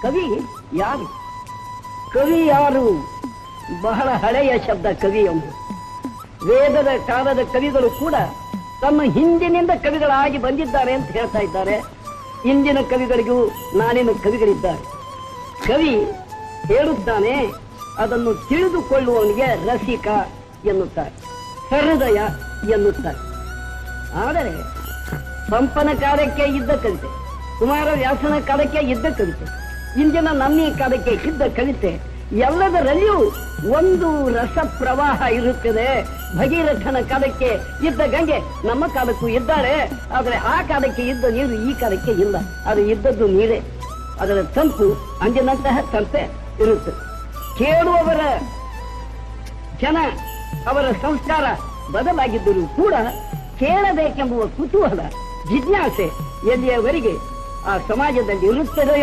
ಕವಿ ಯಾರು? ಕವಿ ಯಾರು? ಬಹಳ ಹಳೆಯ ಶಬ್ದ ಕವಿ ಎಂದು. ವೇದದ ಕಾಲದ ಕವಿಗಳು ಕೂಡ ತಮ್ಮ ಹಿಂದಿನಿಂದ ಕವಿಗಳಾಗಿ ಬಂದಿದ್ದಾರೆ ಅಂತ ಹೇಳ್ತಾ ಇದ್ದಾರೆ. ಇಂದಿನ ಕವಿಗಳಿಗೂ ನಾನಿನ ಕವಿಗಳಿದ್ದಾರೆ. ಕವಿ ಹೇಳುತ್ತಾನೆ, ಅದನ್ನು ತಿಳಿದುಕೊಳ್ಳುವವನಿಗೆ ರಸಿಕ ಎನ್ನುತ್ತಾರೆ, ಹೃದಯ ಎನ್ನುತ್ತಾರೆ. ಆದರೆ ಪಂಪನ ಕಾಲಕ್ಕೆ ಇದ್ದ ಕವಿತೆ, ಕುಮಾರ ವ್ಯಾಸನ ಕಾಲಕ್ಕೆ ಇದ್ದ ಕವಿತೆ, ಇಂದಿನ ನಮ್ಮ ಕಾಲಕ್ಕೆ ಇದ್ದ ಕವಿತೆ ಎಲ್ಲದರಲ್ಲಿಯೂ ಒಂದು ರಸ ಪ್ರವಾಹ ಇರುತ್ತದೆ. ಭಗೀರಥನ ಕಾಲಕ್ಕೆ ಇದ್ದ ಗಂಗೆ ನಮ್ಮ ಕಾಲಕ್ಕೂ ಇದ್ದಾರೆ. ಆದರೆ ಆ ಕಾಲಕ್ಕೆ ಇದ್ದ ನೀರು ಈ ಕಾಲಕ್ಕೆ ಇಲ್ಲ. ಅದು ಇದ್ದದ್ದು ನೀರೇ. ಅದರ ತಂಪು ಅಂದಿನಂತಹ ತಂಪೆ ಇರುತ್ತದೆ. ಕೇಳುವವರ ಜನ, ಅವರ ಸಂಸ್ಕಾರ ಬದಲಾಗಿದ್ದರೂ ಕೂಡ ಕೇಳಬೇಕೆಂಬುವ ಕುತೂಹಲ, ಜಿಜ್ಞಾಸೆ ಎಲ್ಲಿಯವರೆಗೆ ಆ ಸಮಾಜದಲ್ಲಿ ಇರುತ್ತದೆಯೋ